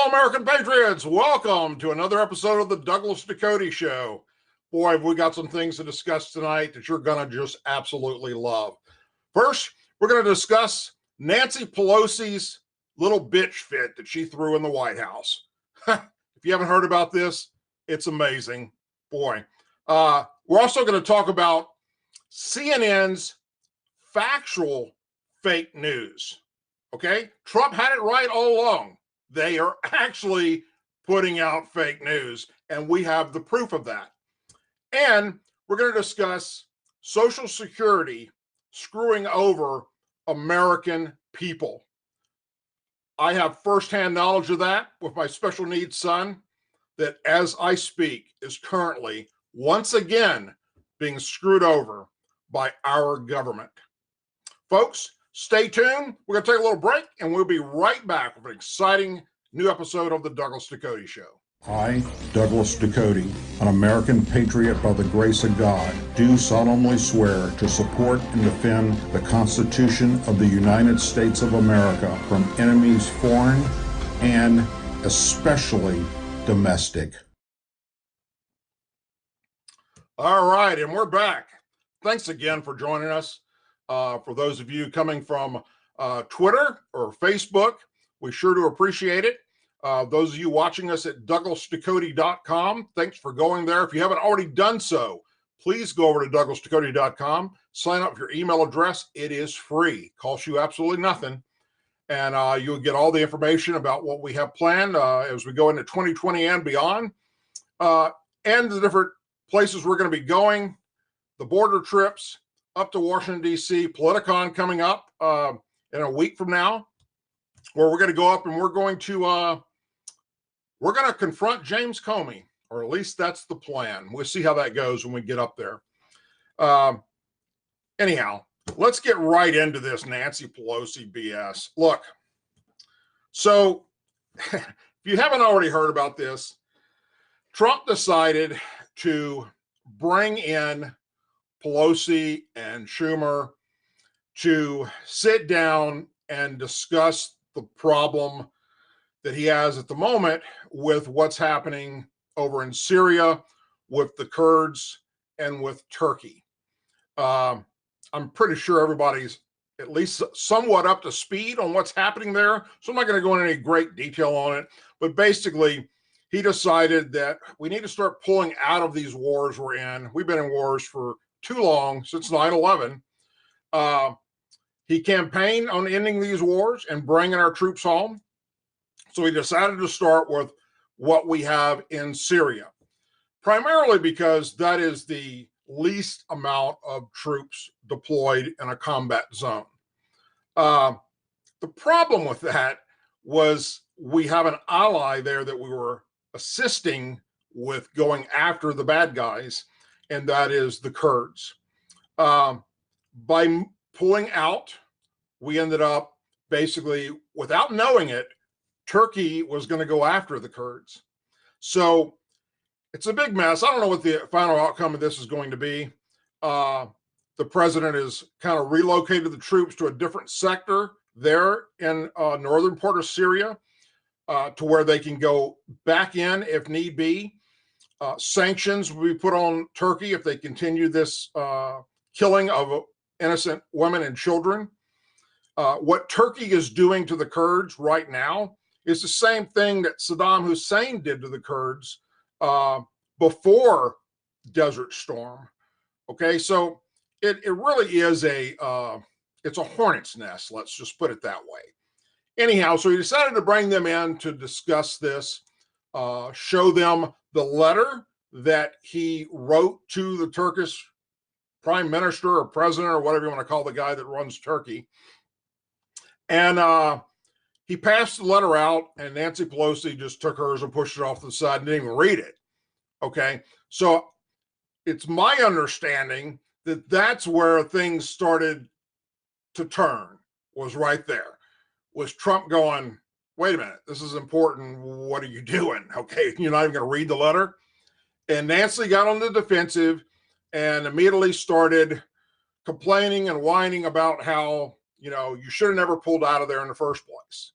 Hello, American Patriots. Welcome to another episode of the Douglas Ducote Show. Boy, have we got some things to discuss tonight that you're going to just absolutely love. First, we're going to discuss Nancy Pelosi's little bitch fit that she threw in the White House. If you haven't heard about this, it's amazing. Boy. We're also going to talk about CNN's factual fake news. Okay? Trump had it right all along. They are actually putting out fake news, and we have the proof of that. And we're going to discuss Social Security screwing over American people. I have firsthand knowledge of that with my special needs son that, as I speak, is currently once again being screwed over by our government. Folks, stay tuned. We're going to take a little break, and we'll be right back with an exciting new episode of the Douglas Ducote Show. I, Douglas Ducote, an American patriot by the grace of God, do solemnly swear to support and defend the Constitution of the United States of America from enemies foreign and especially domestic. All right, and we're back. Thanks again for joining us. For those of you coming from Twitter or Facebook, we sure do appreciate it. Those of you watching us at douglasducote.com, thanks for going there. If you haven't already done so, please go over to douglasducote.com, sign up for your email address. It is free, costs you absolutely nothing. And you'll get all the information about what we have planned as we go into 2020 and beyond, and the different places we're going to be going, the border trips, up to Washington, D.C., Politicon coming up in a week from now, where we're going to go up and we're going to confront James Comey, or at least that's the plan. We'll see how that goes when we get up there. Anyhow, let's get right into this Nancy Pelosi BS. Look, so if you haven't already heard about this, Trump decided to bring in Pelosi and Schumer to sit down and discuss the problem that he has at the moment with what's happening over in Syria with the Kurds and with Turkey. I'm pretty sure everybody's at least somewhat up to speed on what's happening there, so I'm not going to go into any great detail on it, but basically he decided that we need to start pulling out of these wars we're in. We've been in wars for too long, since 9/11. He campaigned on ending these wars and bringing our troops home. So he decided to start with what we have in Syria, primarily because that is the least amount of troops deployed in a combat zone. The problem with that was we have an ally there that we were assisting with going after the bad guys, and that is the Kurds. By pulling out, we ended up basically, without knowing it, Turkey was going to go after the Kurds. So it's a big mess. I don't know what the final outcome of this is going to be. The president has kind of relocated the troops to a different sector there in northern part of Syria to where they can go back in if need be. Sanctions will be put on Turkey if they continue this killing of innocent women and children. What Turkey is doing to the Kurds right now is the same thing that Saddam Hussein did to the Kurds before Desert Storm. Okay, so it really is it's a hornet's nest, let's just put it that way. Anyhow, so he decided to bring them in to discuss this, show them the letter that he wrote to the Turkish prime minister or president or whatever you want to call the guy that runs Turkey. And he passed the letter out, and Nancy Pelosi just took hers and pushed it off to the side and didn't even read it. Okay, so it's my understanding that that's where things started to turn, was right there. Was Trump going, wait a minute, this is important. What are you doing? Okay, you're not even going to read the letter? And Nancy got on the defensive and immediately started complaining and whining about how, you should have never pulled out of there in the first place.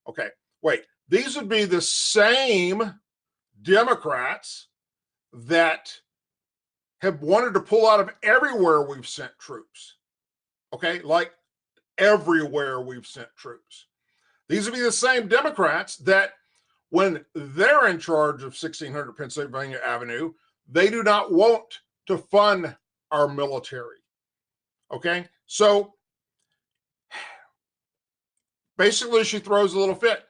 Okay, wait, these would be the same Democrats that have wanted to pull out of everywhere we've sent troops. Okay, like everywhere we've sent troops. These would be the same Democrats that, when they're in charge of 1600 Pennsylvania Avenue, they do not want to fund our military. Okay, so basically she throws a little fit,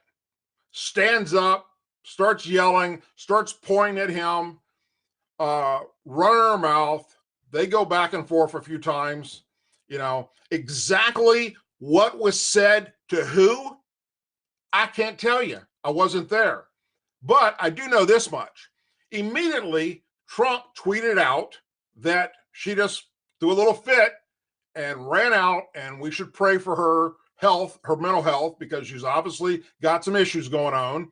stands up, starts yelling, starts pointing at him, running her mouth. They go back and forth a few times. Exactly what was said to who, I can't tell you. I wasn't there. But I do know this much. Immediately, Trump tweeted out that she just threw a little fit and ran out, and we should pray for her health, her mental health, because she's obviously got some issues going on.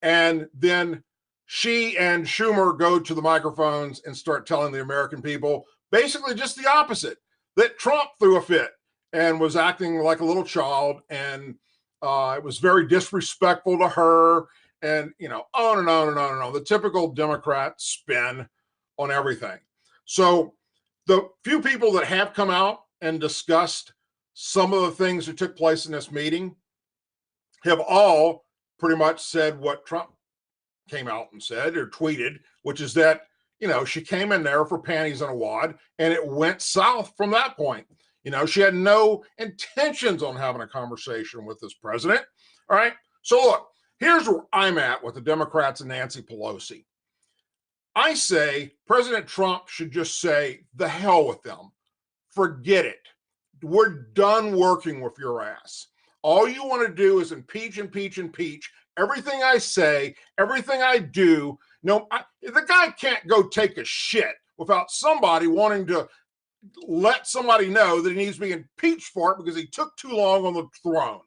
And then she and Schumer go to the microphones and start telling the American people basically just the opposite, that Trump threw a fit and was acting like a little child, and it was very disrespectful to her, and on and on and on and on. The typical Democrat spin on everything. So the few people that have come out and discussed some of the things that took place in this meeting have all pretty much said what Trump came out and said or tweeted, which is that, she came in there for panties in a wad, and it went south from that point. She had no intentions on having a conversation with this president. All right. So look, here's where I'm at with the Democrats and Nancy Pelosi. I say President Trump should just say, the hell with them. Forget it. We're done working with your ass. All you want to do is impeach, impeach, impeach. Everything I say, everything I do. The guy can't go take a shit without somebody wanting to let somebody know that he needs to be impeached for it because he took too long on the throne.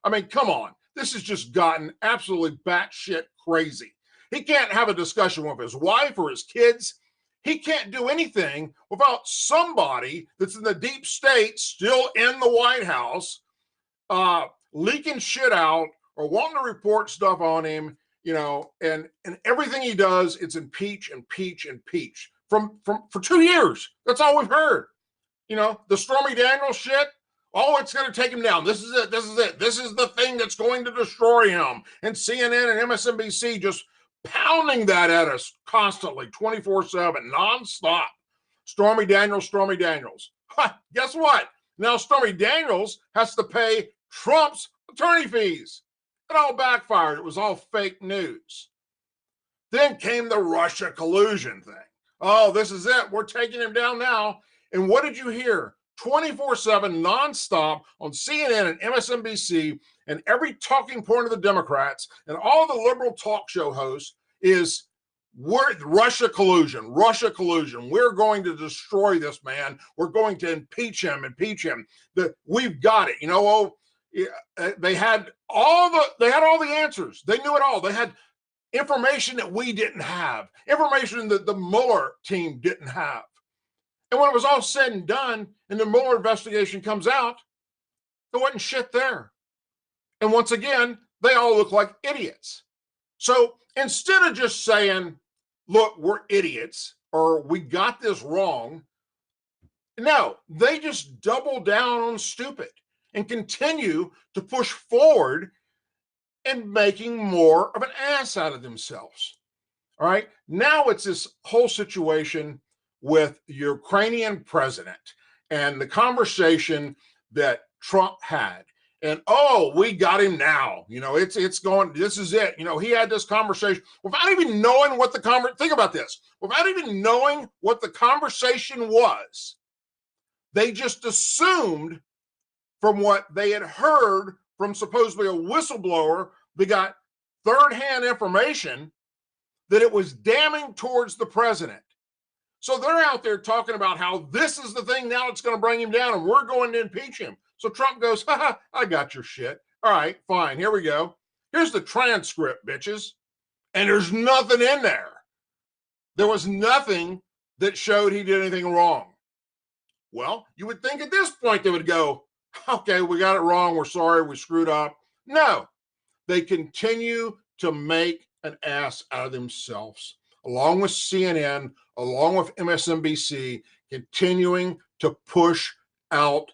I mean, come on. This has just gotten absolutely batshit crazy. He can't have a discussion with his wife or his kids. He can't do anything without somebody that's in the deep state still in the White House leaking shit out or wanting to report stuff on him, and everything he does, it's impeach, impeach, impeach. For 2 years. That's all we've heard. The Stormy Daniels shit. Oh, it's going to take him down. This is it. This is it. This is the thing that's going to destroy him. And CNN and MSNBC just pounding that at us constantly, 24/7, nonstop. Stormy Daniels, Stormy Daniels. Guess what? Now Stormy Daniels has to pay Trump's attorney fees. It all backfired. It was all fake news. Then came the Russia collusion thing. Oh, this is it. We're taking him down now. And what did you hear? 24/7, nonstop on CNN and MSNBC, and every talking point of the Democrats and all the liberal talk show hosts is, we're Russia collusion, Russia collusion. We're going to destroy this man. We're going to impeach him, impeach him. We've got it. They had all the answers. They knew it all. They had information that we didn't have, information that the Mueller team didn't have. And when it was all said and done and the Mueller investigation comes out, there wasn't shit there. And once again, they all look like idiots. So instead of just saying, look, we're idiots, or we got this wrong, no, they just double down on stupid and continue to push forward and making more of an ass out of themselves. All right. Now it's this whole situation with the Ukrainian president and the conversation that Trump had. And, oh, we got him now. It's going, this is it. He had this conversation without even knowing what think about this, without even knowing what the conversation was. They just assumed from what they had heard from supposedly a whistleblower that got third-hand information that it was damning towards the president. So they're out there talking about how this is the thing now that's going to bring him down and we're going to impeach him. So Trump goes, I got your shit. All right, fine. Here we go. Here's the transcript, bitches. And there's nothing in there. There was nothing that showed he did anything wrong. Well, you would think at this point they would go, okay, we got it wrong. We're sorry. We screwed up. No, they continue to make an ass out of themselves, along with CNN, along with MSNBC, continuing to push out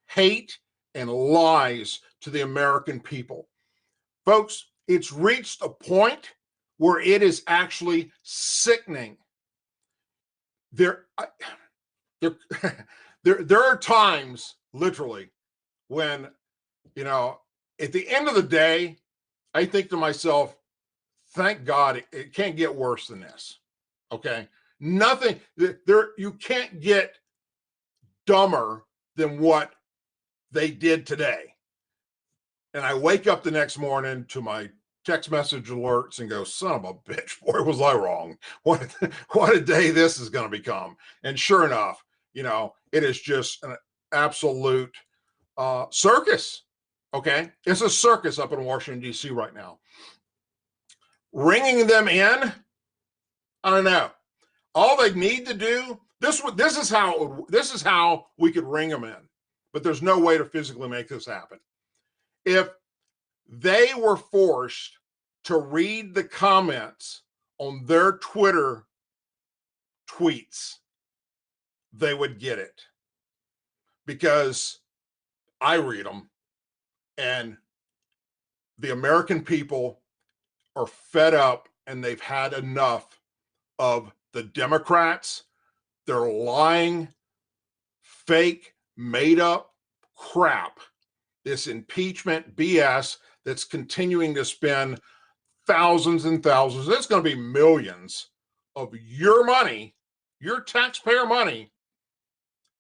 hate and lies to the American people. Folks, it's reached a point where it is actually sickening. There are times, literally, when, at the end of the day, I think to myself, thank God it can't get worse than this. Okay? Nothing, you can't get dumber than what they did today. And I wake up the next morning to my text message alerts and go, son of a bitch, boy, was I wrong. What a day this is going to become. And sure enough, it is just an absolute circus. Okay? It's a circus up in Washington, D.C. right now. Ringing them in, I don't know. All they need to do, this is how we could ring them in. But there's no way to physically make this happen. If they were forced to read the comments on their Twitter tweets, they would get it. Because I read them, and the American people are fed up, and they've had enough of the Democrats, their lying, fake, made up crap, this impeachment BS that's continuing to spend thousands and thousands, it's going to be millions of your money, your taxpayer money,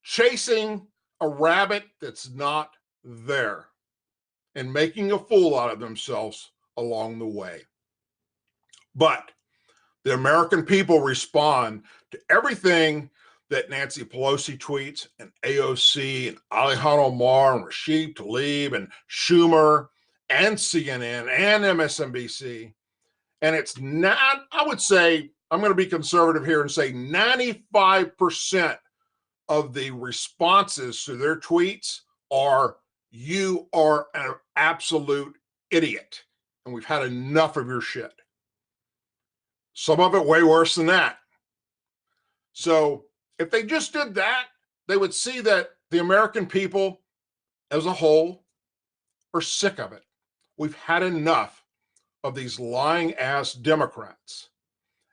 chasing a rabbit that's not there and making a fool out of themselves along the way. But the American people respond to everything that Nancy Pelosi tweets, and AOC, and Ilhan Omar, and Rashid Tlaib, and Schumer, and CNN, and MSNBC. And it's not, I would say, I'm going to be conservative here and say 95% of the responses to their tweets are, you are an absolute idiot, and we've had enough of your shit. Some of it way worse than that. So if they just did that, they would see that the American people as a whole are sick of it. We've had enough of these lying ass Democrats.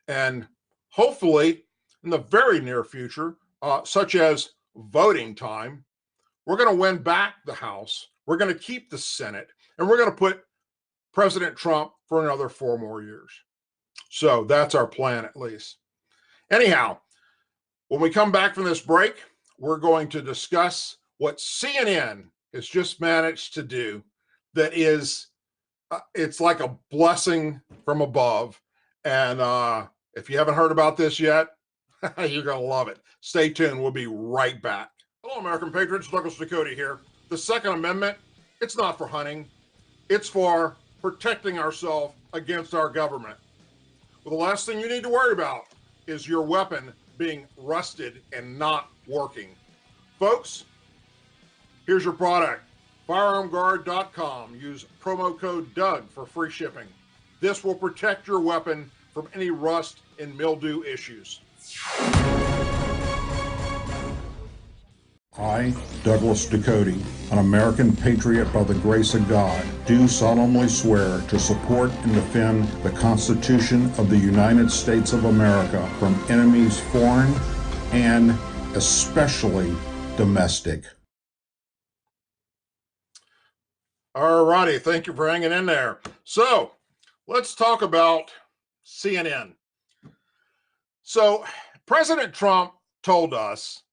And hopefully in the very near future, such as voting time, we're going to win back the House. We're going to keep the Senate, and we're going to put President Trump for another 4 more years. So that's our plan, at least. Anyhow, when we come back from this break, we're going to discuss what CNN has just managed to do that is, it's like a blessing from above. And if you haven't heard about this yet, you're going to love it. Stay tuned. We'll be right back. Hello, American Patriots. Douglas Ducote here. The Second Amendment, it's not for hunting. It's for protecting ourselves against our government. Well, the last thing you need to worry about is your weapon being rusted and not working. Folks, here's your product. FirearmGuard.com. Use promo code Doug for free shipping. This will protect your weapon from any rust and mildew issues. I, Douglas Ducote, an American patriot by the grace of God, do solemnly swear to support and defend the Constitution of the United States of America from enemies foreign and especially domestic. All righty. Thank you for hanging in there. So let's talk about CNN. So President Trump told us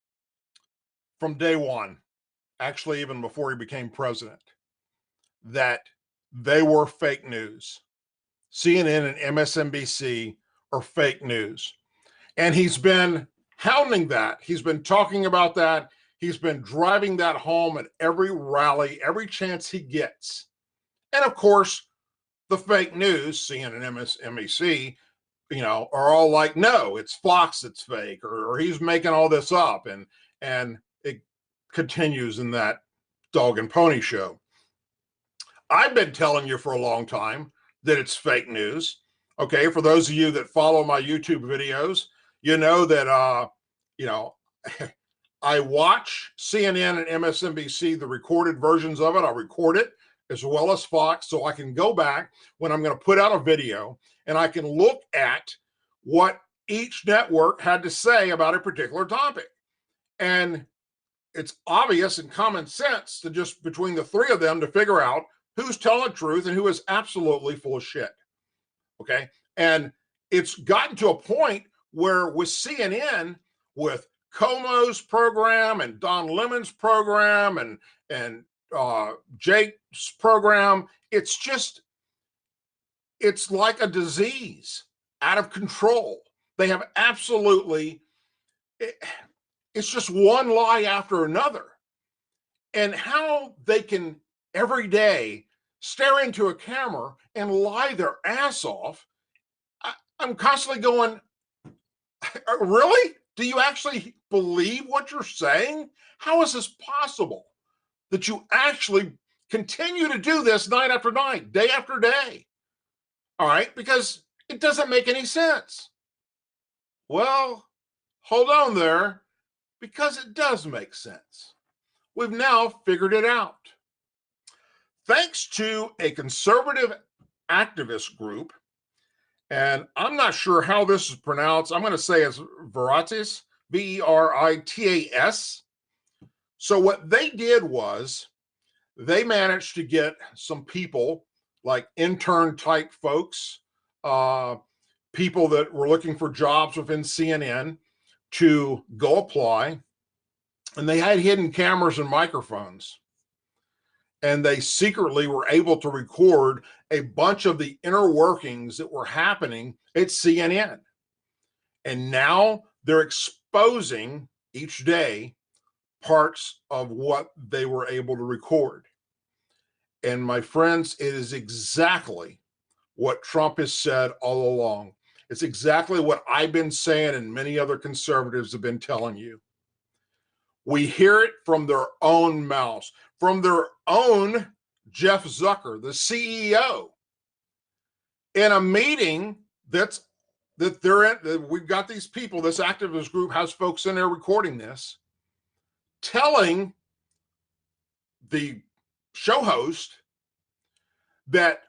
from day one, actually even before he became president, that they were fake news. CNN and MSNBC are fake news. And he's been hounding that. He's been talking about that. He's been driving that home at every rally, every chance he gets. And of course, the fake news, CNN and MSNBC, are all like, no, it's Fox that's fake, or he's making all this up. And it continues in that dog and pony show. I've been telling you for a long time that it's fake news. Okay, for those of you that follow my YouTube videos, you know that you know, I watch CNN and MSNBC, the recorded versions of it. I record it as well as Fox, so I can go back when I'm going to put out a video and I can look at what each network had to say about a particular topic. And it's obvious and common sense to just between the three of them to figure out who's telling the truth and who is absolutely full of shit. Okay. And it's gotten to a point where with CNN, with Como's program and Don Lemon's program and Jake's program, it's like a disease out of control. They have absolutely, it's just one lie after another. And how they can every day stare into a camera and lie their ass off, I'm constantly going, really? Do you actually believe what you're saying? How is this possible that you actually continue to do this night after night, day after day? All right, because it doesn't make any sense. Well, hold on there, because it does make sense. We've now figured it out. Thanks to a conservative activist group, and I'm not sure how this is pronounced. I'm going to say it's Veritas, Veritas. So what they did was they managed to get some people like intern type folks, people that were looking for jobs within CNN to go apply. And they had hidden cameras and microphones. And they secretly were able to record a bunch of the inner workings that were happening at CNN. And now they're exposing each day parts of what they were able to record. And my friends, it is exactly what Trump has said all along. It's exactly what I've been saying and many other conservatives have been telling you. We hear it from their own mouths, from their own Jeff Zucker, the CEO, in a meeting that they're in. We've got these people, this activist group has folks in there recording this, telling the show host that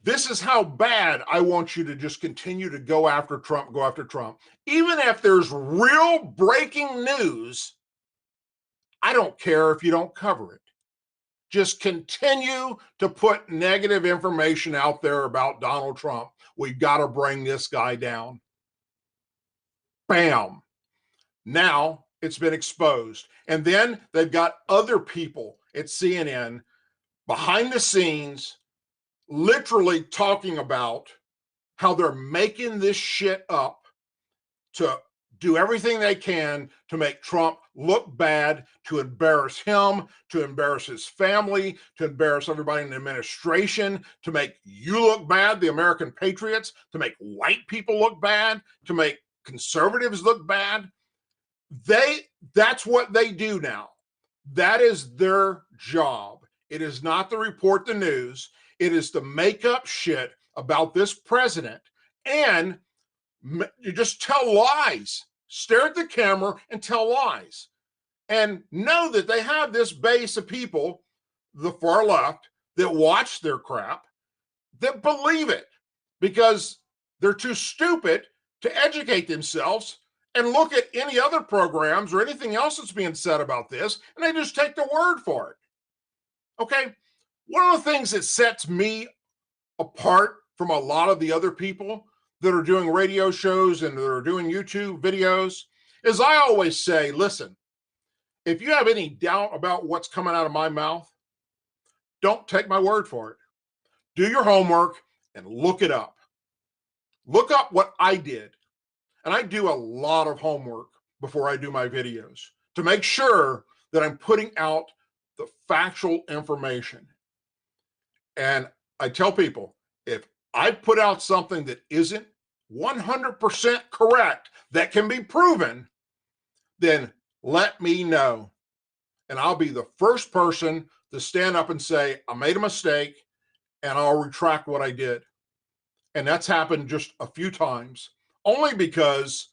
this is how bad I want you to just continue to go after Trump. Even if there's real breaking news, I don't care if you don't cover it. Just continue to put negative information out there about Donald Trump. We've got to bring this guy down. Bam. Now it's been exposed. And then they've got other people at CNN behind the scenes literally talking about how they're making this shit up to do everything they can to make Trump look bad, to embarrass him, to embarrass his family, to embarrass everybody in the administration, to make you look bad, the American patriots, to make white people look bad, to make conservatives look bad. That's what they do now. That is their job. It is not to report the news. It is to make up shit about this president, and you just tell lies. Stare at the camera and tell lies. And know that they have this base of people, the far left, that watch their crap, that believe it because they're too stupid to educate themselves and look at any other programs or anything else that's being said about this, and they just take the word for it. Okay? One of the things that sets me apart from a lot of the other people that are doing radio shows and that are doing YouTube videos is I always say, listen, if you have any doubt about what's coming out of my mouth, don't take my word for it. Do your homework and look it up. Look up what I did. And I do a lot of homework before I do my videos to make sure that I'm putting out the factual information. And I tell people, if I put out something that isn't 100% correct, that can be proven, then let me know. And I'll be the first person to stand up and say, I made a mistake. and I'll retract what I did. And that's happened just a few times, only because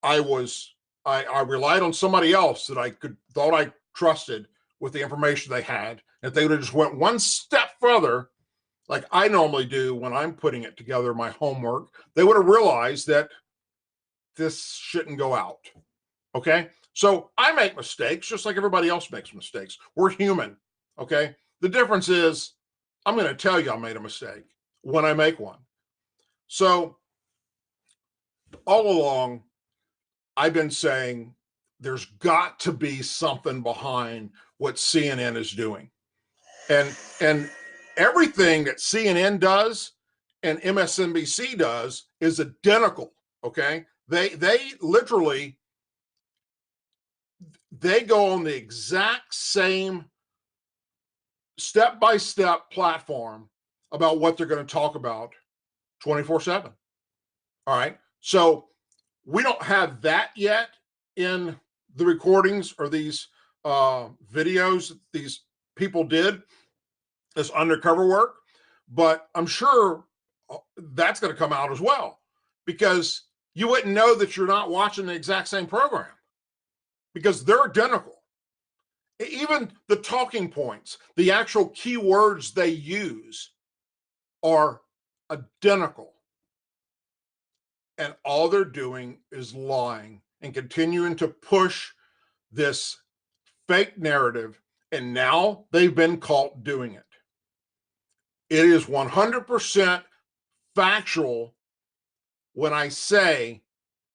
I relied on somebody else that I thought I trusted with the information they had. If they would have just went one step further, like I normally do when I'm putting it together, my homework, they would have realized that this shouldn't go out. Okay? So I make mistakes just like everybody else makes mistakes. We're human. Okay? The difference is I'm going to tell you I made a mistake when I make one. So all along, I've been saying there's got to be something behind what CNN is doing. And everything that CNN does and MSNBC does is identical, okay? They literally, they go on the exact same step-by-step platform about what they're going to talk about 24/7. All right? So we don't have that yet in the recordings or these videos that these people did, this undercover work, but I'm sure that's going to come out as well, because you wouldn't know that you're not watching the exact same program because they're identical. Even the talking points, the actual keywords they use are identical. And all they're doing is lying and continuing to push this fake narrative. And now they've been caught doing it. It is 100% factual when I say,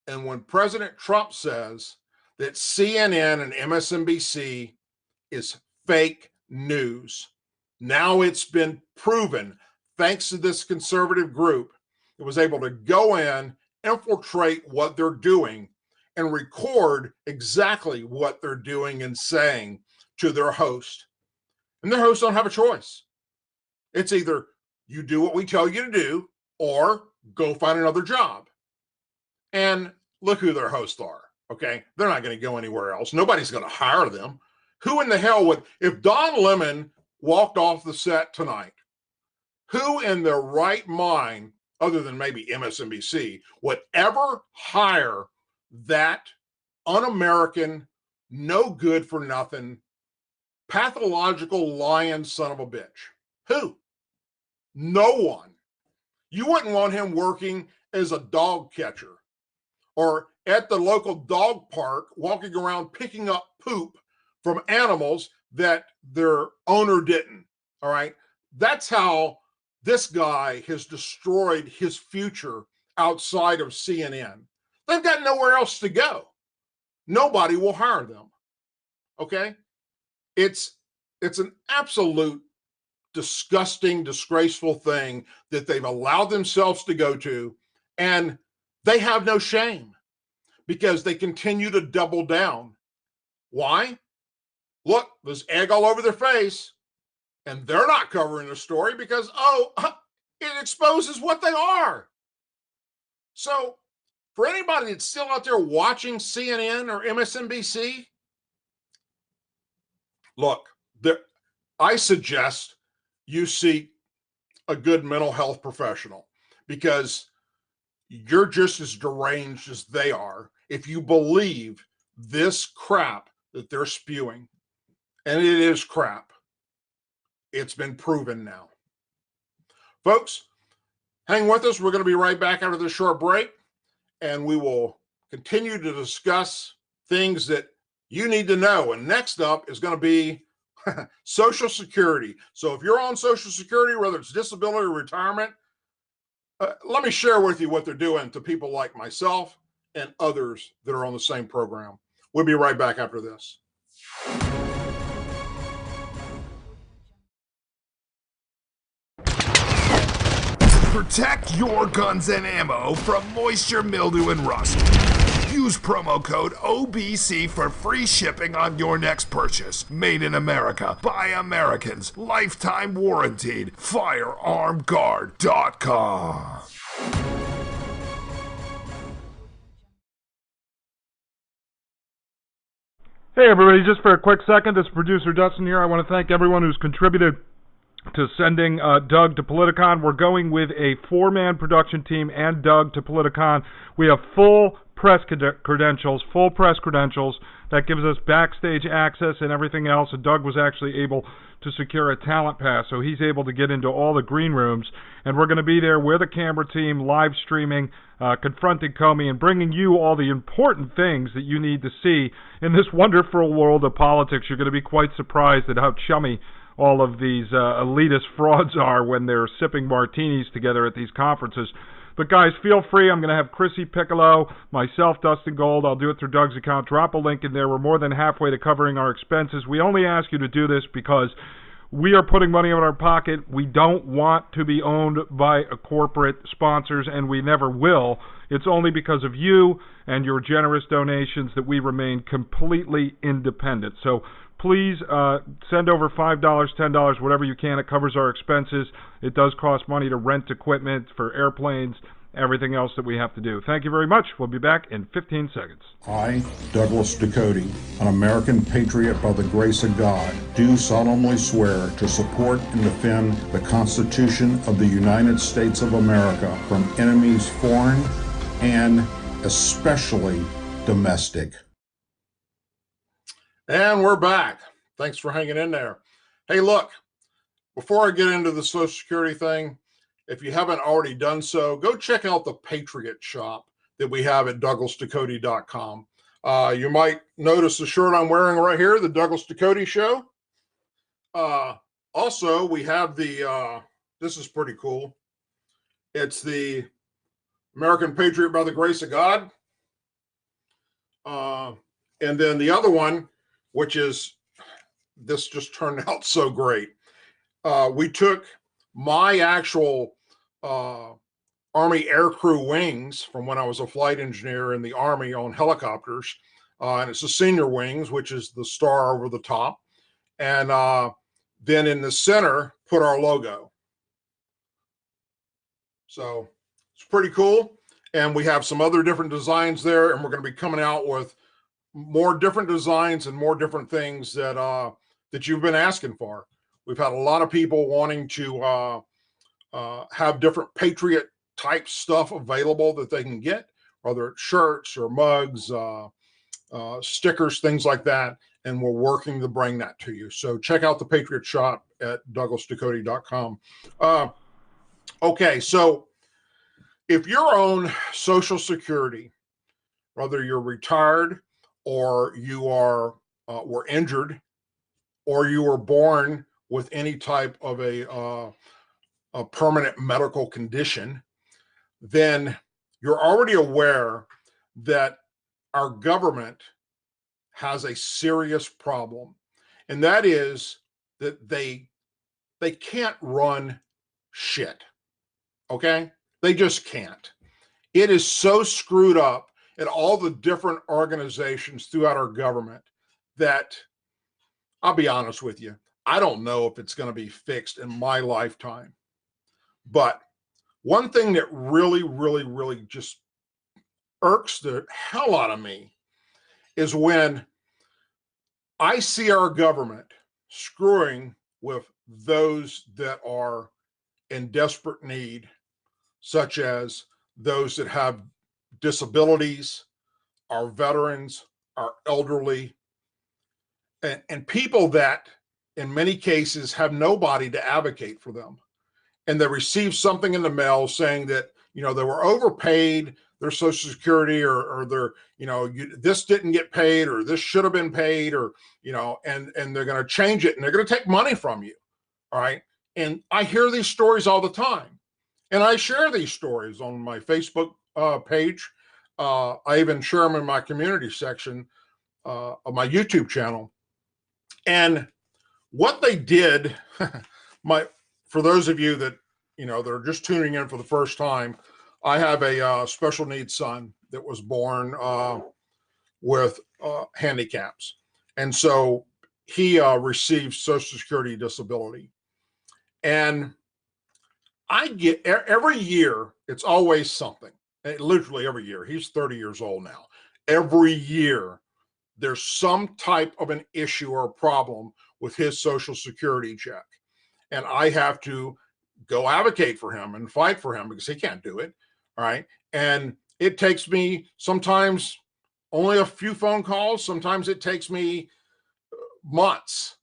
and when President Trump says that CNN and MSNBC is fake news. Now it's been proven, thanks to this conservative group, it was able to go in, infiltrate what they're doing, and record exactly what they're doing and saying to their host. And their hosts don't have a choice. It's either you do what we tell you to do or go find another job. And look who their hosts are, okay? They're not going to go anywhere else. Nobody's going to hire them. Who in the hell would, if Don Lemon walked off the set tonight, who in their right mind, other than maybe MSNBC, would ever hire that un-American, no good for nothing, pathological lying son of a bitch? Who? No one. You wouldn't want him working as a dog catcher or at the local dog park walking around picking up poop from animals that their owner didn't. All right. That's how this guy has destroyed his future outside of CNN. They've got nowhere else to go. Nobody will hire them. Okay. It's an absolute disgusting, disgraceful thing that they've allowed themselves to go to, and they have no shame because they continue to double down. Why? Look, there's egg all over their face, and they're not covering the story because, it exposes what they are. So for anybody that's still out there watching CNN or MSNBC, look, I suggest you seek a good mental health professional, because you're just as deranged as they are if you believe this crap that they're spewing. And it is crap. It's been proven now. Folks, hang with us. We're going to be right back after this short break, and we will continue to discuss things that you need to know. And next up is going to be Social Security. So if you're on Social Security, whether it's disability or retirement, let me share with you what they're doing to people like myself and others that are on the same program. We'll be right back after this. Protect your guns and ammo from moisture, mildew, and rust. Use promo code OBC for free shipping on your next purchase. Made in America by Americans. Lifetime warranted. FirearmGuard.com. Hey everybody, just for a quick second, this is producer Dustin here. I want to thank everyone who's contributed to sending Doug to Politicon. We're going with a 4-man production team and Doug to Politicon. We have full press credentials. That gives us backstage access and everything else. And Doug was actually able to secure a talent pass, so he's able to get into all the green rooms. And we're going to be there with a camera team, live streaming, confronting Comey, and bringing you all the important things that you need to see in this wonderful world of politics. You're going to be quite surprised at how chummy all of these elitist frauds are when they're sipping martinis together at these conferences. But guys, feel free. I'm going to have Chrissy Piccolo, myself, Dustin Gold. I'll do it through Doug's account. Drop a link in there. We're more than halfway to covering our expenses. We only ask you to do this because we are putting money in our pocket. We don't want to be owned by corporate sponsors, and we never will. It's only because of you and your generous donations that we remain completely independent. So please send over $5, $10, whatever you can. It covers our expenses. It does cost money to rent equipment for airplanes, everything else that we have to do. Thank you very much. We'll be back in 15 seconds. I, Douglas Ducote, an American patriot by the grace of God, do solemnly swear to support and defend the Constitution of the United States of America from enemies foreign and especially domestic. And we're back. Thanks for hanging in there. Hey, look, before I get into the Social Security thing, if you haven't already done so, go check out the Patriot Shop that we have at DouglasDucote.com. You might notice the shirt I'm wearing right here, the Douglas Ducote Show. Also, we have the, this is pretty cool. It's the American Patriot by the Grace of God. And then the other one, which is, this just turned out so great. We took my actual Army aircrew wings from when I was a flight engineer in the Army on helicopters. And it's the senior wings, which is the star over the top. And then in the center, put our logo. So it's pretty cool. And we have some other different designs there. And we're going to be coming out with more different designs and more different things that that you've been asking for. We've had a lot of people wanting to have different Patriot type stuff available that they can get, whether it's shirts or mugs, stickers, things like that. And we're working to bring that to you. So check out the Patriot Shop at DouglasDucote.com. Okay, so if you're on Social Security, whether you're retired or you are were injured, or you were born with any type of a permanent medical condition, then you're already aware that our government has a serious problem, and that is that they can't run shit. Okay, they just can't. It is so screwed up at all the different organizations throughout our government that, I'll be honest with you, I don't know if it's going to be fixed in my lifetime. But one thing that really, really, really just irks the hell out of me is when I see our government screwing with those that are in desperate need, such as those that have disabilities, our veterans, our elderly, and people that in many cases have nobody to advocate for them. And they receive something in the mail saying that, you know, they were overpaid, their Social Security, or their, you know, this didn't get paid, or this should have been paid, or, you know, and they're going to change it and they're going to take money from you. All right. And I hear these stories all the time. And I share these stories on my Facebook page. I even share them in my community section of my YouTube channel. And what they did, for those of you that, you know, they're just tuning in for the first time, I have a special needs son that was born with handicaps. And so he received Social Security disability. And I get every year, it's always something. Literally every year. He's 30 years old now. Every year, there's some type of an issue or a problem with his Social Security check. and I have to go advocate for him and fight for him because he can't do it. All right. And it takes me sometimes only a few phone calls. Sometimes it takes me months.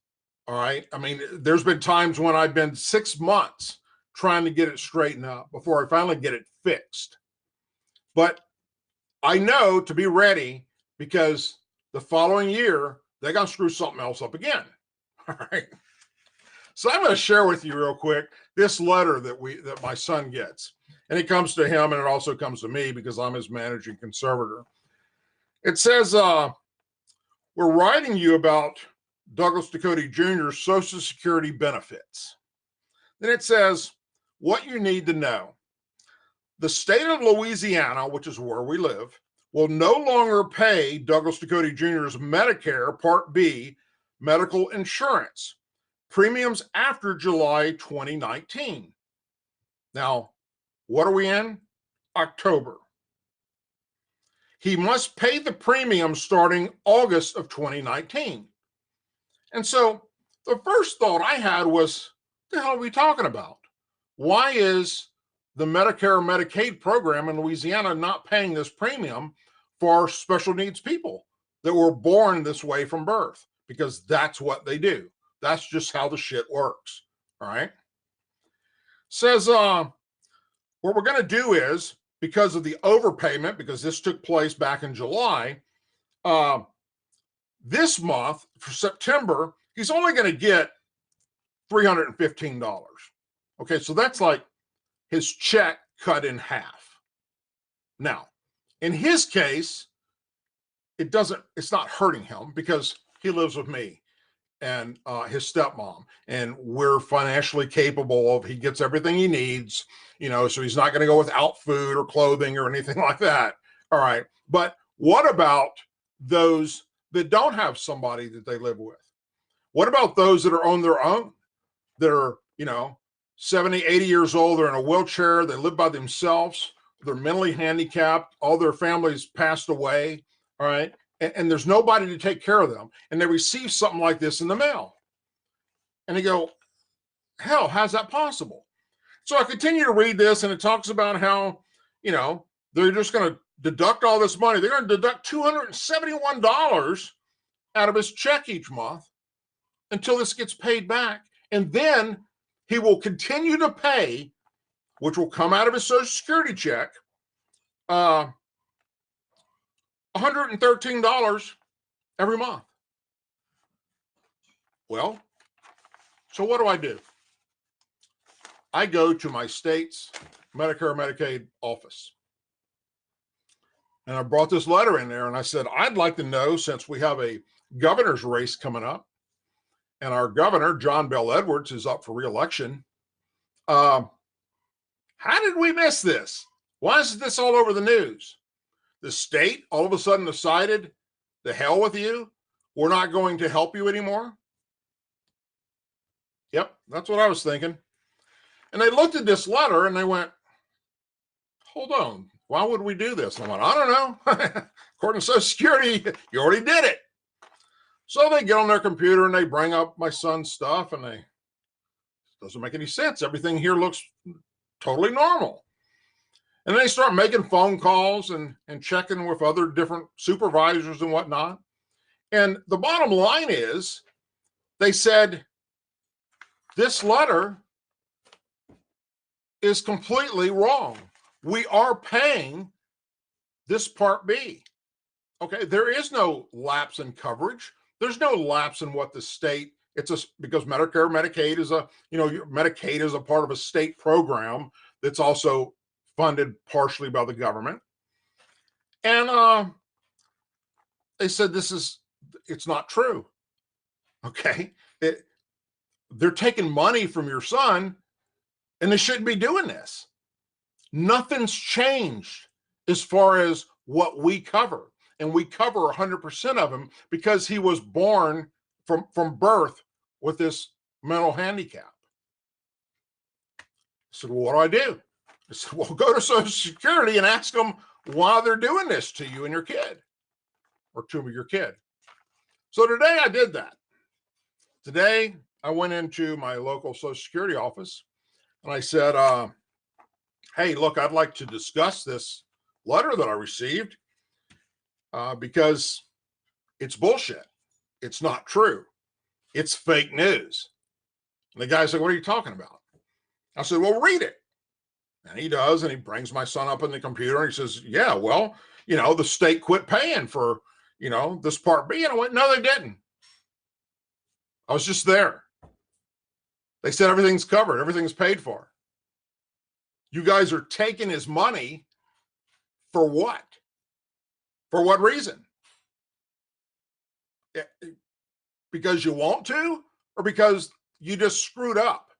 All right. I mean, there's been times when I've been 6 months trying to get it straightened up before I finally get it fixed. But I know to be ready because the following year, they're going to screw something else up again. All right. So I'm going to share with you real quick this letter that my son gets. And it comes to him and it also comes to me because I'm his managing conservator. It says, we're writing you about Douglas Ducote Jr.'s Social Security benefits. Then it says, what you need to know. The state of Louisiana, which is where we live, will no longer pay Douglas Ducote Jr.'s Medicare Part B medical insurance premiums after July 2019. Now, what are we in? October. He must pay the premium starting August of 2019. And so the first thought I had was, what the hell are we talking about? Why is the Medicare Medicaid program in Louisiana not paying this premium for special needs people that were born this way from birth? Because that's what they do. That's just how the shit works. All right. Says, what we're going to do is, because of the overpayment, because this took place back in July, this month for September, he's only going to get $315. Okay, so that's like his check cut in half. Now, in his case, it's not hurting him because he lives with me and his stepmom, and we're financially capable of, he gets everything he needs, so he's not going to go without food or clothing or anything like that. All right. But what about those that don't have somebody that they live with? What about those that are on their own, that are, 70, 80 years old, they're in a wheelchair, they live by themselves, they're mentally handicapped, all their families passed away, all right? And there's nobody to take care of them. And they receive something like this in the mail. And they go, hell, how's that possible? So I continue to read this, and it talks about how, they're just going to deduct all this money. They're going to deduct $271 out of his check each month until this gets paid back. And then he will continue to pay, which will come out of his Social Security check, $113 every month. Well, so what do? I go to my state's Medicare Medicaid office. And I brought this letter in there and I said, I'd like to know, since we have a governor's race coming up, and our governor, John Bel Edwards, is up for re-election, how did we miss this? Why is this all over the news? The state all of a sudden decided, the hell with you, we're not going to help you anymore? Yep, that's what I was thinking. And they looked at this letter and they went, hold on, why would we do this? And I went, I don't know. According to Social Security, you already did it. So they get on their computer and they bring up my son's stuff, and it doesn't make any sense. Everything here looks totally normal. And then they start making phone calls and checking with other different supervisors and whatnot. And the bottom line is, they said, this letter is completely wrong. We are paying this Part B. Okay, there is no lapse in coverage. There's no lapse in what the state, because Medicare, Medicaid is Medicaid is a part of a state program that's also funded partially by the government. And they said, it's not true. Okay, they're taking money from your son and they shouldn't be doing this. Nothing's changed as far as what we cover. And we cover 100% of him because he was born from birth with this mental handicap. I said, well, what do? I said, well, go to Social Security and ask them why they're doing this to you and your kid, or to your kid. So today I did that. Today I went into my local Social Security office and I said, hey, look, I'd like to discuss this letter that I received because it's bullshit. It's not true. It's fake news. And the guy said, what are you talking about? I said, well, read it. And he does, and he brings my son up in the computer and he says, yeah, well, the state quit paying for, this Part B. And I went, no, they didn't. I was just there. They said everything's covered, everything's paid for. You guys are taking his money for what? For what reason? Because you want to, or because you just screwed up?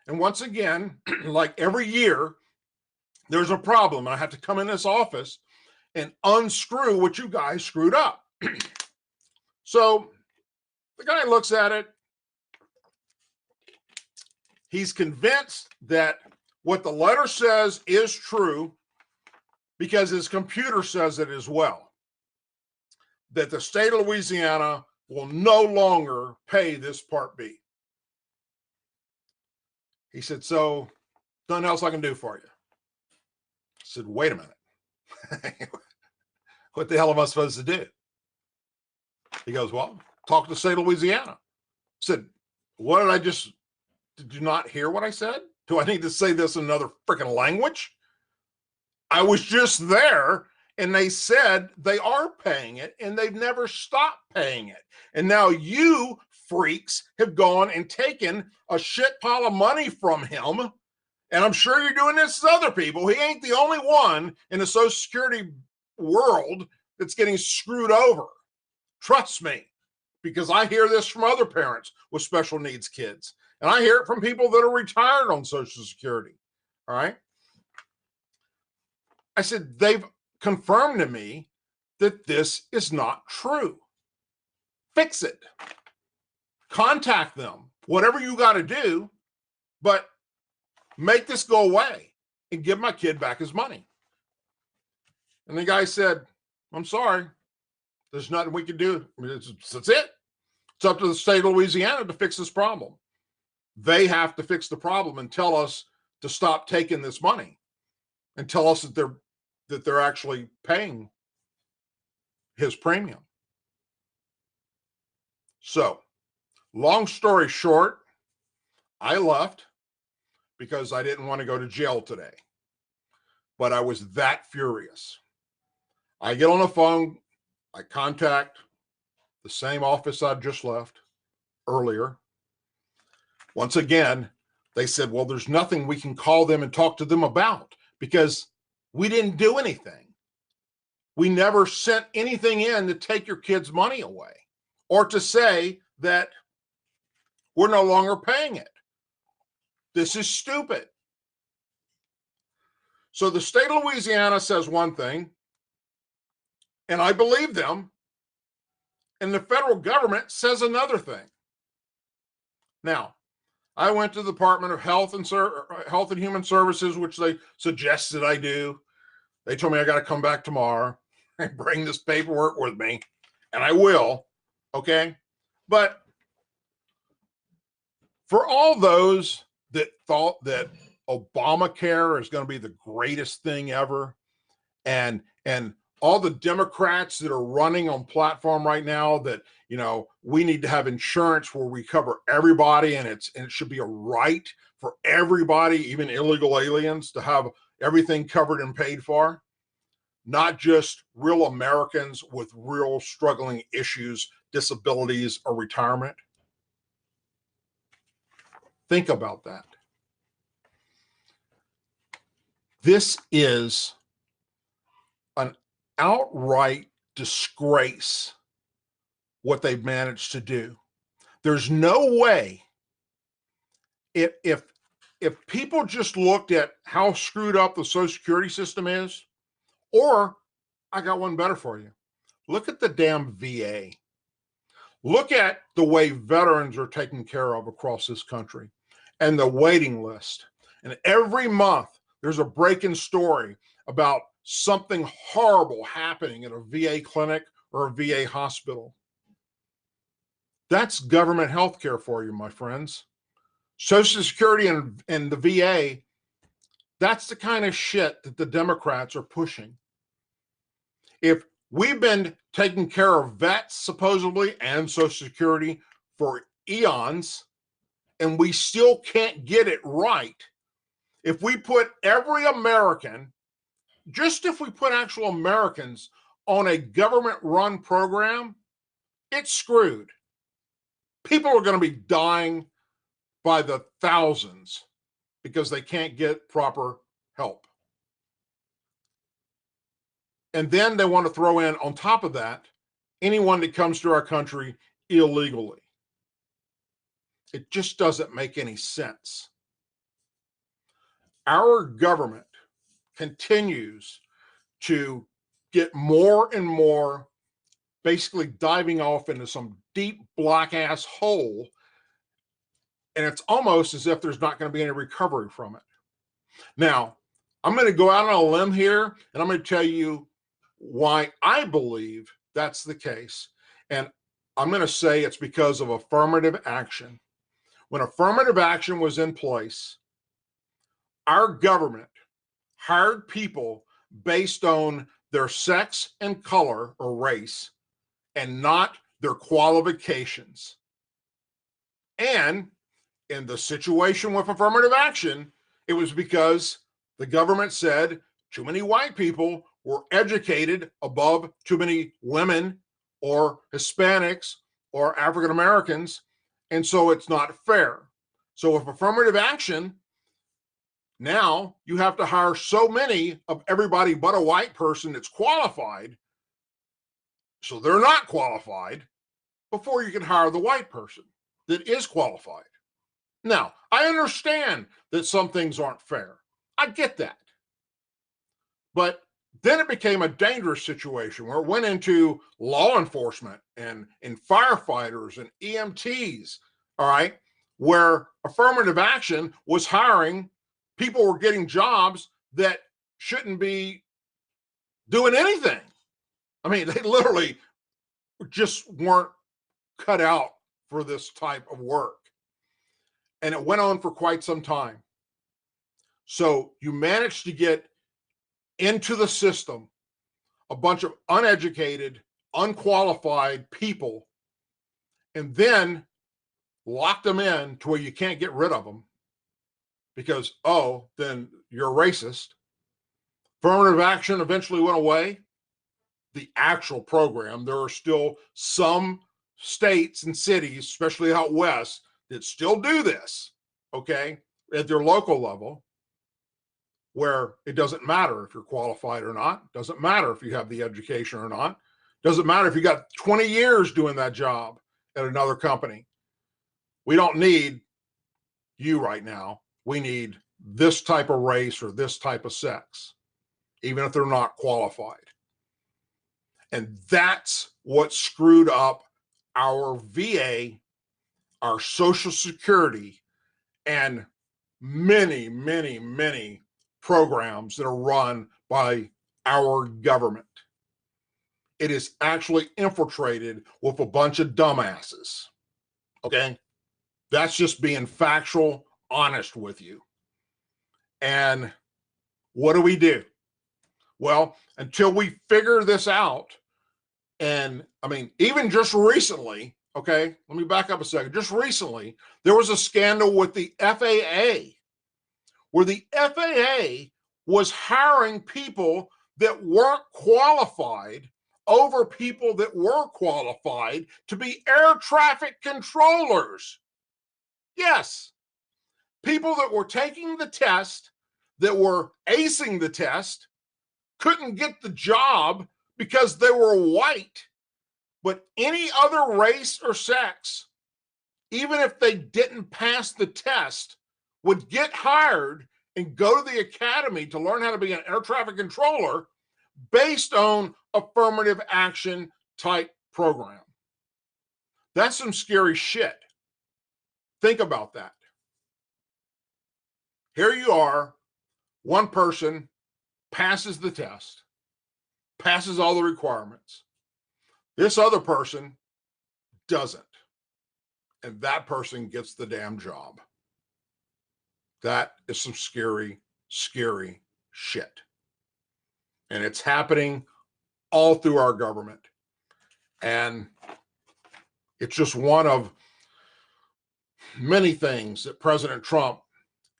And once again, like every year, there's a problem. I have to come in this office and unscrew what you guys screwed up. So the guy looks at it. He's convinced that what the letter says is true because his computer says it as well. That the state of Louisiana will no longer pay this Part B. He said, so nothing else I can do for you. I said, wait a minute. What the hell am I supposed to do? He goes, well, talk to the state of Louisiana. I said, did you not hear what I said? Do I need to say this in another freaking language? I was just there and they said they are paying it and they've never stopped paying it. And now you freaks have gone and taken a shit pile of money from him. And I'm sure you're doing this to other people. He ain't the only one in the Social Security world that's getting screwed over. Trust me, because I hear this from other parents with special needs kids. And I hear it from people that are retired on Social Security. All right. I said, they've confirmed to me that this is not true. Fix it. Contact them. Whatever you got to do, but make this go away and give my kid back his money. And the guy said, I'm sorry. There's nothing we can do. That's it. It's up to the state of Louisiana to fix this problem. They have to fix the problem and tell us to stop taking this money and tell us that they're actually paying his premium. So, long story short, I left because I didn't want to go to jail today. But I was that furious. I get on the phone, I contact the same office I'd just left earlier. Once again, they said, well, there's nothing we can call them and talk to them about because we didn't do anything. We never sent anything in to take your kid's money away or to say that we're no longer paying it. This is stupid. So the state of Louisiana says one thing, and I believe them, and the federal government says another thing. Now, I went to the Department of Health and Human Services, which they suggested I do. They told me I got to come back tomorrow and bring this paperwork with me, and I will, okay? But for all those that thought that Obamacare is going to be the greatest thing ever, and all the Democrats that are running on platform right now that, we need to have insurance where we cover everybody and it should be a right for everybody, even illegal aliens, to have everything covered and paid for, not just real Americans with real struggling issues, disabilities, or retirement. Think about that. This is an outright disgrace what they've managed to do. There's no way, if people just looked at how screwed up the Social Security system is, or I got one better for you. Look at the damn VA. Look at the way veterans are taken care of across this country and the waiting list. And every month there's a breaking story about something horrible happening at a VA clinic or a VA hospital. That's government health care for you, my friends. Social Security and the VA, that's the kind of shit that the Democrats are pushing. If we've been taking care of vets, supposedly, and Social Security for eons, and we still can't get it right, if we put every American, just if we put actual Americans on a government-run program, it's screwed. People are going to be dying by the thousands because they can't get proper help. And then they want to throw in, on top of that, anyone that comes to our country illegally. It just doesn't make any sense. Our government continues to get more and more basically diving off into some deep black ass hole, and it's almost as if there's not going to be any recovery from it. Now, I'm going to go out on a limb here, and I'm going to tell you why I believe that's the case. And I'm going to say it's because of affirmative action. When affirmative action was in place, our government hired people based on their sex and color or race and not their qualifications. And in the situation with affirmative action, it was because the government said too many white people were educated above too many women or Hispanics or African Americans, and so it's not fair. So with affirmative action, now you have to hire so many of everybody but a white person that's qualified, so they're not qualified, before you can hire the white person that is qualified. Now, I understand that some things aren't fair. I get that. But then it became a dangerous situation where it went into law enforcement and firefighters and EMTs, all right, where affirmative action was hiring people were getting jobs that shouldn't be doing anything. I mean, they literally just weren't cut out for this type of work. And it went on for quite some time. So you managed to get into the system a bunch of uneducated, unqualified people, and then lock them in to where you can't get rid of them because, oh, then you're racist. Affirmative action eventually went away. The actual program, there are still some states and cities, especially out west, that still do this, okay, at their local level, where it doesn't matter if you're qualified or not, doesn't matter if you have the education or not, doesn't matter if you got 20 years doing that job at another company. We don't need you right now. We need this type of race or this type of sex, even if they're not qualified. And that's what screwed up our VA, our Social Security, and many, many, many programs that are run by our government. It is actually infiltrated with a bunch of dumbasses. Okay? That's just being factual, honest with you. And what do? Well, until we figure this out, and I mean, even just recently, okay, let me back up a second. Just recently, there was a scandal with the FAA, where the FAA was hiring people that weren't qualified over people that were qualified to be air traffic controllers. Yes, people that were taking the test, that were acing the test, couldn't get the job because they were white. But any other race or sex, even if they didn't pass the test, would get hired and go to the academy to learn how to be an air traffic controller based on affirmative action type program. That's some scary shit. Think about that. Here you are, one person passes the test, passes all the requirements. This other person doesn't. and that person gets the damn job. That is some scary, scary shit. And it's happening all through our government. And it's just one of many things that President Trump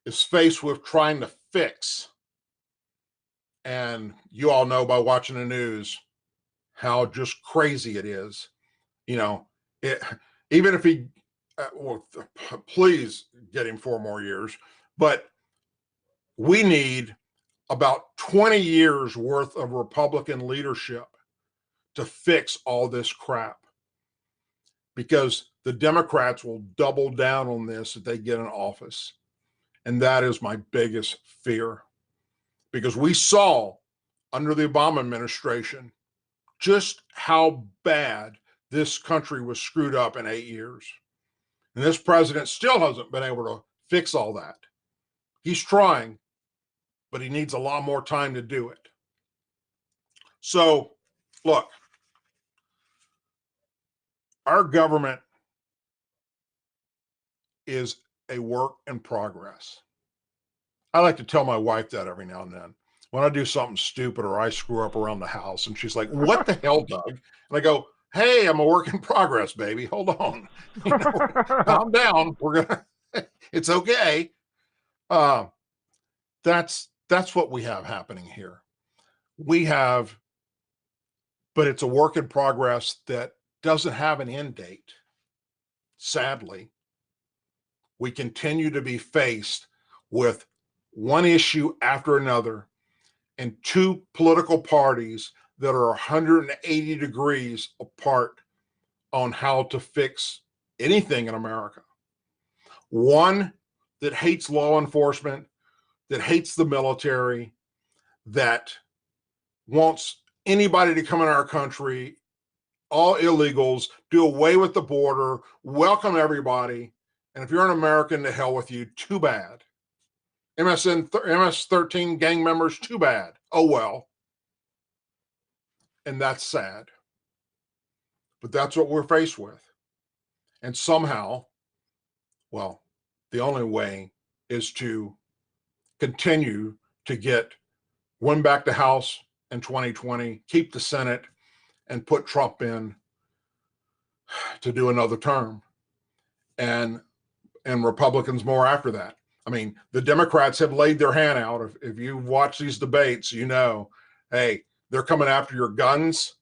is faced with trying to fix. And you all know by watching the news how just crazy it is. You know, even if he, well, please get him 4 more years, but we need about 20 years worth of Republican leadership to fix all this crap, because the Democrats will double down on this if they get in office. And that is my biggest fear, because we saw under the Obama administration just how bad this country was screwed up in 8 years. And this president still hasn't been able to fix all that. He's trying, but he needs a lot more time to do it. So, look, our government is a work in progress. I like to tell my wife that every now and then when I do something stupid or I screw up around the house, and she's like, "What the hell, Doug?" And I go, "Hey, I'm a work in progress, baby. Hold on. You know, calm down. It's okay." That's what we have happening here. But it's a work in progress that doesn't have an end date. Sadly, we continue to be faced with one issue after another and 2 political parties that are 180 degrees apart on how to fix anything in America. One that hates law enforcement, that hates the military, that wants anybody to come in our country, all illegals, do away with the border, welcome everybody. And if you're an American, to hell with you, too bad. MS-13 gang members, too bad. Oh, well. And that's sad. But that's what we're faced with. And somehow, well, the only way is to continue to win back the House in 2020, keep the Senate, and put Trump in to do another term. And Republicans more after that. I mean, the Democrats have laid their hand out. If you watch these debates, you know, hey, they're coming after your guns.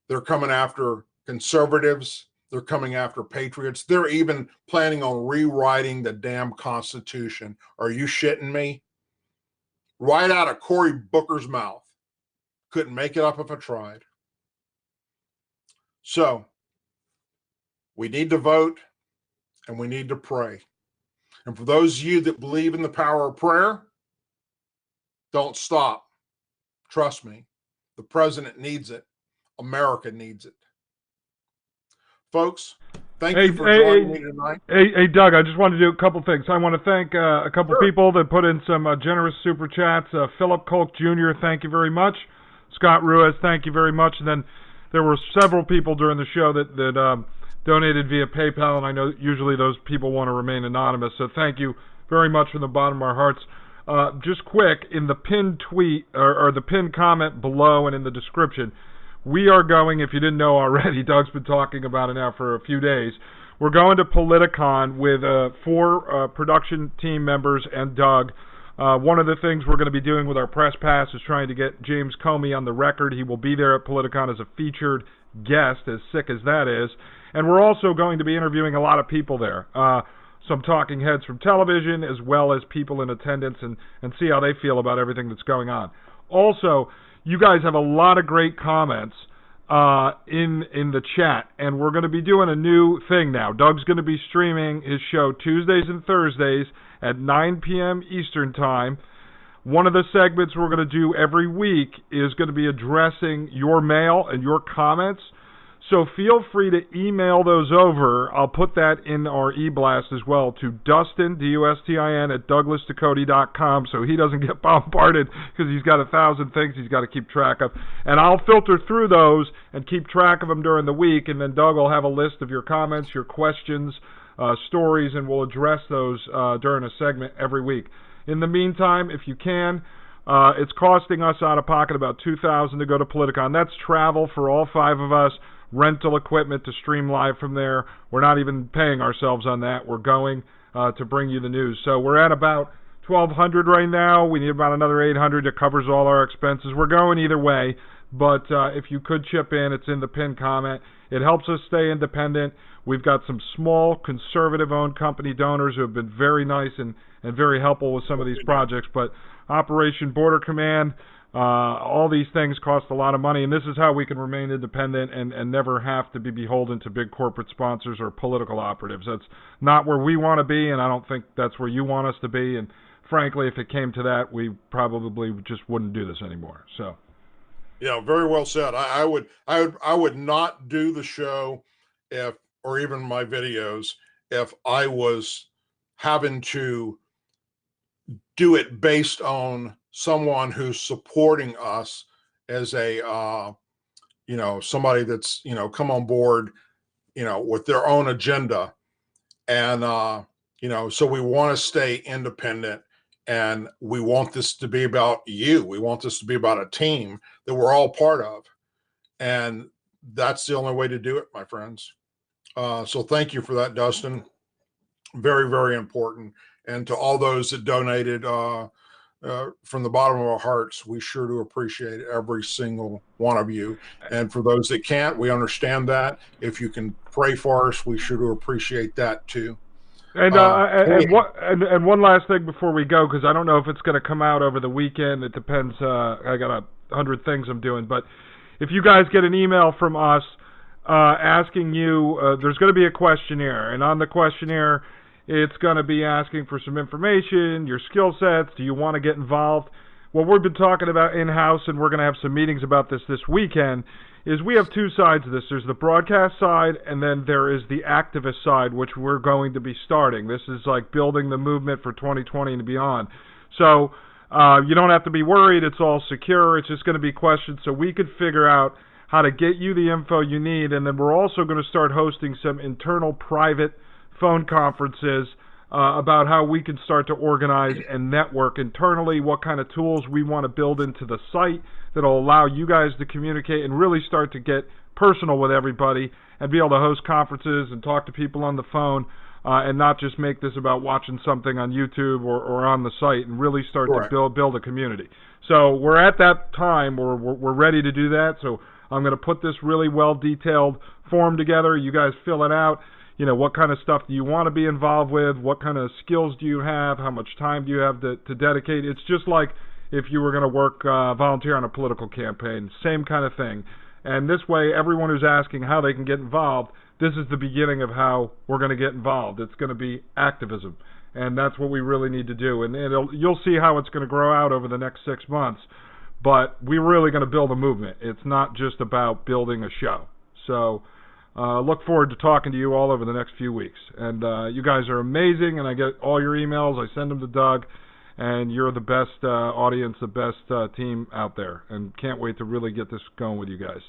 They're coming after conservatives. They're coming after patriots. They're even planning on rewriting the damn Constitution. Are you shitting me? Right out of Cory Booker's mouth. Couldn't make it up if I tried. So, we need to vote and we need to pray. And for those of you that believe in the power of prayer, don't stop. Trust me, the president needs it. America needs it. Folks, thank you for joining me tonight. Hey, Doug, I just want to do a couple things. I want to thank a couple people that put in some generous super chats. Philip Kolk Jr., thank you very much. Scott Ruiz, thank you very much. And then there were several people during the show that donated via PayPal, and I know usually those people want to remain anonymous, so thank you very much from the bottom of our hearts. Just quick, in the pinned tweet, or the pinned comment below and in the description, we are going, if you didn't know already, Doug's been talking about it now for a few days, we're going to Politicon with 4 production team members and Doug. One of the things we're going to be doing with our press pass is trying to get James Comey on the record. He will be there at Politicon as a featured guest, as sick as that is. And we're also going to be interviewing a lot of people there, some talking heads from television, as well as people in attendance, and see how they feel about everything that's going on. Also, you guys have a lot of great comments in the chat, and we're going to be doing a new thing now. Doug's going to be streaming his show Tuesdays and Thursdays at 9 p.m. Eastern Time. One of the segments we're going to do every week is going to be addressing your mail and your comments. So feel free to email those over. I'll put that in our e-blast as well to Dustin, D-U-S-T-I-N, at DouglasDucote.com, so he doesn't get bombarded because he's got 1,000 things he's got to keep track of. And I'll filter through those and keep track of them during the week, and then Doug will have a list of your comments, your questions, stories, and we'll address those during a segment every week. In the meantime, if you can, it's costing us out of pocket about $2,000 to go to Politicon. That's travel for all 5 of us, rental equipment to stream live from there. We're not even paying ourselves on that. We're going to bring you the news. So we're at about $1,200 right now. We need about another $800 that covers all our expenses. We're going either way, but if you could chip in, it's in the pinned comment. It helps us stay independent. We've got some small conservative-owned company donors who have been very nice and very helpful with some of these projects, but Operation Border Command, all these things cost a lot of money, and this is how we can remain independent and never have to be beholden to big corporate sponsors or political operatives. That's not where we want to be, and I don't think that's where you want us to be. And frankly, if it came to that, we probably just wouldn't do this anymore. So, yeah, very well said. I would not do the show or even my videos if I was having to do it based on someone who's supporting us as a, somebody that's, come on board, with their own agenda. And, so we want to stay independent, and we want this to be about you. We want this to be about a team that we're all part of. And that's the only way to do it, my friends. So thank you for that, Dustin. Very, very important. And to all those that donated from the bottom of our hearts, we sure do appreciate every single one of you. And for those that can't, we understand that. If you can pray for us, we sure do appreciate that too. And one last thing before we go, because I don't know if it's going to come out over the weekend. It depends. I got 100 things I'm doing. But if you guys get an email from us asking you, there's going to be a questionnaire. And on the questionnaire, it's going to be asking for some information, your skill sets. Do you want to get involved? What we've been talking about in-house, and we're going to have some meetings about this weekend, is we have 2 sides of this. There's the broadcast side, and then there is the activist side, which we're going to be starting. This is like building the movement for 2020 and beyond. So you don't have to be worried. It's all secure. It's just going to be questions so we could figure out how to get you the info you need. And then we're also going to start hosting some internal private phone conferences about how we can start to organize and network internally, what kind of tools we want to build into the site that'll allow you guys to communicate and really start to get personal with everybody and be able to host conferences and talk to people on the phone and not just make this about watching something on YouTube or on the site, and really start to build a community. So we're at that time where we're ready to do that. So I'm going to put this really well-detailed form together. You guys fill it out. What kind of stuff do you want to be involved with? What kind of skills do you have? How much time do you have to dedicate? It's just like if you were going to volunteer on a political campaign, same kind of thing. And this way, everyone who's asking how they can get involved, this is the beginning of how we're going to get involved. It's going to be activism, and that's what we really need to do. And you'll see how it's going to grow out over the next 6 months, but we're really going to build a movement. It's not just about building a show. So look forward to talking to you all over the next few weeks. And you guys are amazing, and I get all your emails. I send them to Doug, and you're the best audience, the best team out there, and can't wait to really get this going with you guys.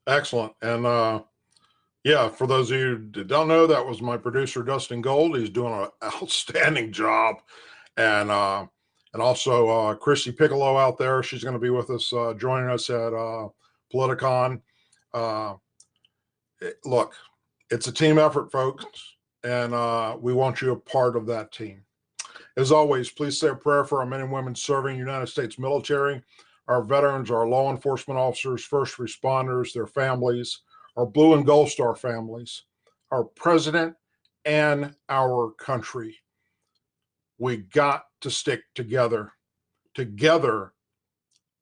Excellent. And for those of you that don't know, that was my producer, Dustin Gold. He's doing an outstanding job. And also Christy Piccolo out there. She's going to be with us, joining us at Politicon. Look, it's a team effort, folks, and we want you a part of that team. As always, please say a prayer for our men and women serving United States military, our veterans, our law enforcement officers, first responders, their families, our Blue and Gold Star families, our president, and our country. We got to stick together. Together,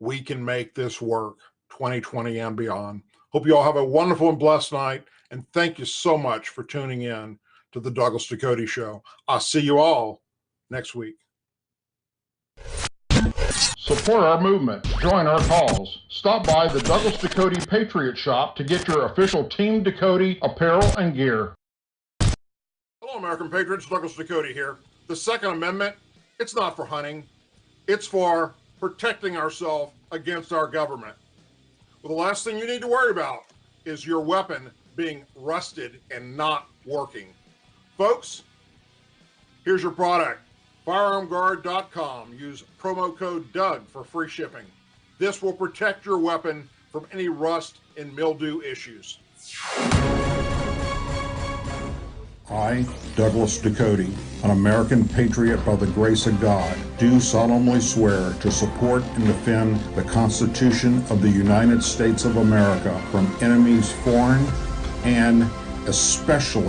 we can make this work 2020 and beyond. Hope you all have a wonderful and blessed night, and thank you so much for tuning in to the Douglas Ducote Show. I'll see you all next week. Support our movement. Join our cause. Stop by the Douglas Ducote Patriot Shop to get your official Team Ducote apparel and gear. Hello, American Patriots. Douglas Ducote here. The Second Amendment, it's not for hunting. It's for protecting ourselves against our government. Well, the last thing you need to worry about is your weapon being rusted and not working. Folks, here's your product. FirearmGuard.com. Use promo code Doug for free shipping. This will protect your weapon from any rust and mildew issues. I, Douglas Ducote, an American patriot by the grace of God, do solemnly swear to support and defend the Constitution of the United States of America from enemies foreign and especially